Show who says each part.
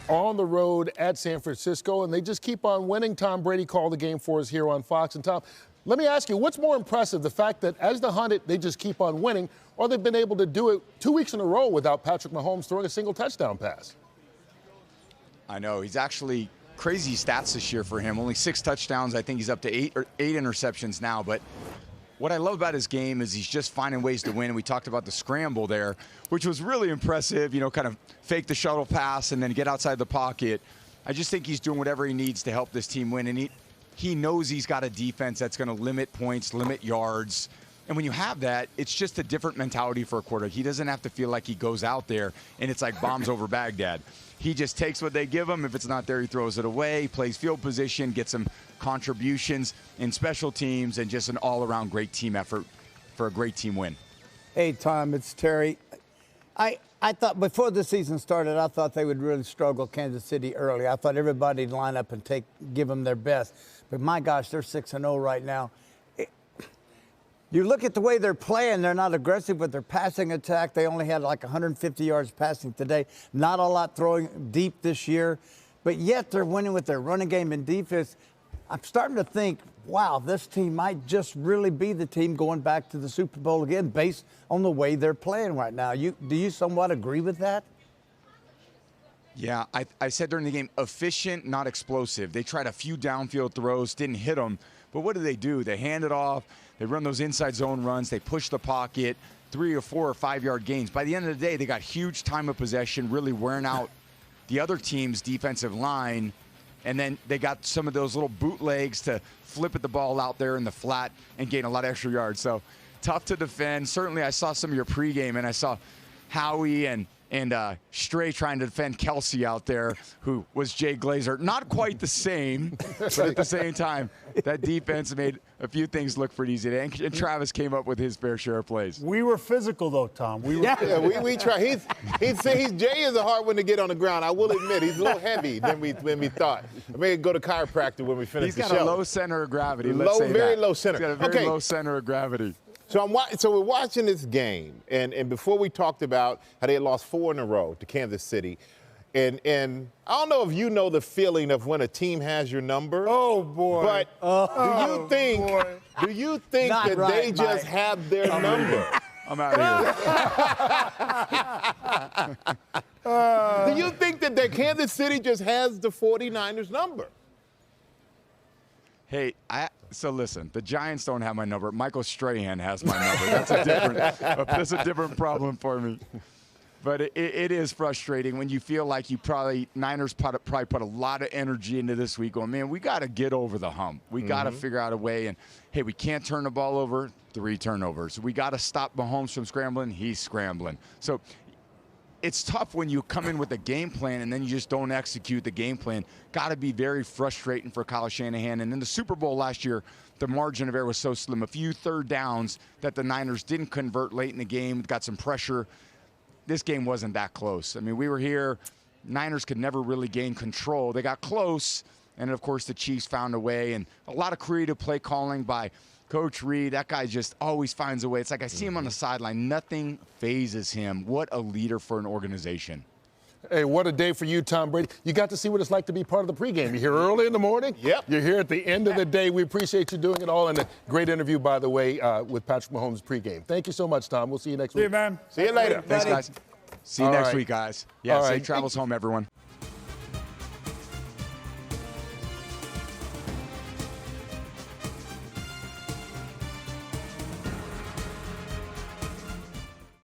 Speaker 1: On the road at San Francisco, and they just keep on winning. Tom Brady called the game for us here on Fox. And Tom, let me ask you, what's more impressive, the fact that as the Hunted, they just keep on winning, or they've been able to do it 2 weeks in a row without Patrick Mahomes throwing a single touchdown pass?
Speaker 2: I know. He's actually crazy stats this year for him. Only 6 touchdowns. I think he's up to eight interceptions now. But what I love about his game is he's just finding ways to win. We talked about the scramble there, which was really impressive, you know, kind of fake the shuttle pass and then get outside the pocket. I just think he's doing whatever he needs to help this team win. And he knows he's got a defense that's going to limit points, limit yards. And when you have that, it's just a different mentality for a quarterback. He doesn't have to feel like he goes out there and it's like bombs over Baghdad. He just takes what they give him. If it's not there, he throws it away. He plays field position, gets some contributions in special teams, and just an all-around great team effort for a great team win.
Speaker 3: Hey, Tom, it's Terry. I thought before the season started, I thought they would really struggle Kansas City early. I thought everybody'd line up and give them their best. But my gosh, they're 6-0 right now. You look at the way they're playing, they're not aggressive with their passing attack. They only had like 150 yards passing today. Not a lot throwing deep this year. But yet they're winning with their running game and defense. I'm starting to think, wow, this team might just really be the team going back to the Super Bowl again based on the way they're playing right now. Do you somewhat agree with that?
Speaker 2: Yeah, I said during the game, efficient, not explosive. They tried a few downfield throws, didn't hit them. But what do? They hand it off. They run those inside zone runs. They push the pocket, 3 or 4 or 5 yard gains. By the end of the day, they got huge time of possession, really wearing out the other team's defensive line. And then they got some of those little bootlegs to flip at the ball out there in the flat and gain a lot of extra yards. So tough to defend. Certainly, I saw some of your pregame, and I saw Howie and Stray trying to defend Kelsey out there, who was Jay Glazer. Not quite the same, but at the same time, that defense made a few things look pretty easy. And Travis came up with his fair share of plays.
Speaker 4: We were physical, though, Tom.
Speaker 5: We try. Jay is a hard one to get on the ground. I will admit, he's a little heavy than we thought. I may go to chiropractor when we finish the show.
Speaker 2: He's got a low center of gravity.
Speaker 5: Very low center.
Speaker 2: He's got a very low center of gravity.
Speaker 5: So we're watching this game, and before we talked about how they had lost 4 in a row to Kansas City, and I don't know if you know the feeling of when a team has your number.
Speaker 4: Oh boy!
Speaker 5: But do you think
Speaker 3: Not
Speaker 5: that
Speaker 3: right,
Speaker 5: they just
Speaker 3: Mike.
Speaker 5: have their number?
Speaker 2: I'm out here.
Speaker 5: Do you think that Kansas City just has the 49ers number?
Speaker 2: Hey, so listen, the Giants don't have my number. Michael Strahan has my number. That's a different problem for me. But it is frustrating when you feel like Niners probably put a lot of energy into this week going, man, we got to get over the hump. We got to figure out a way. And, hey, we can't turn the ball over, 3 turnovers. We got to stop Mahomes from scrambling. He's scrambling. So it's tough when you come in with a game plan and then you just don't execute the game plan. Got to be very frustrating for Kyle Shanahan. And in the Super Bowl last year, the margin of error was so slim. A few third downs that the Niners didn't convert late in the game, got some pressure. This game wasn't that close. I mean, we were here. Niners could never really gain control. They got close, and, of course, the Chiefs found a way. And a lot of creative play calling by Coach Reed. That guy just always finds a way. It's like I see him on the sideline. Nothing phases him. What a leader for an organization.
Speaker 1: Hey, what a day for you, Tom Brady. You got to see what it's like to be part of the pregame. You're here early in the morning.
Speaker 5: Yep.
Speaker 1: You're here at the end of the day. We appreciate you doing it all. And a great interview, by the way, with Patrick Mahomes pregame. Thank you so much, Tom. We'll see you next week.
Speaker 4: See you, man.
Speaker 5: See you later.
Speaker 2: Thanks, guys. See you next week, guys. Yeah,
Speaker 1: All
Speaker 2: safe
Speaker 1: right.
Speaker 2: travels home, everyone.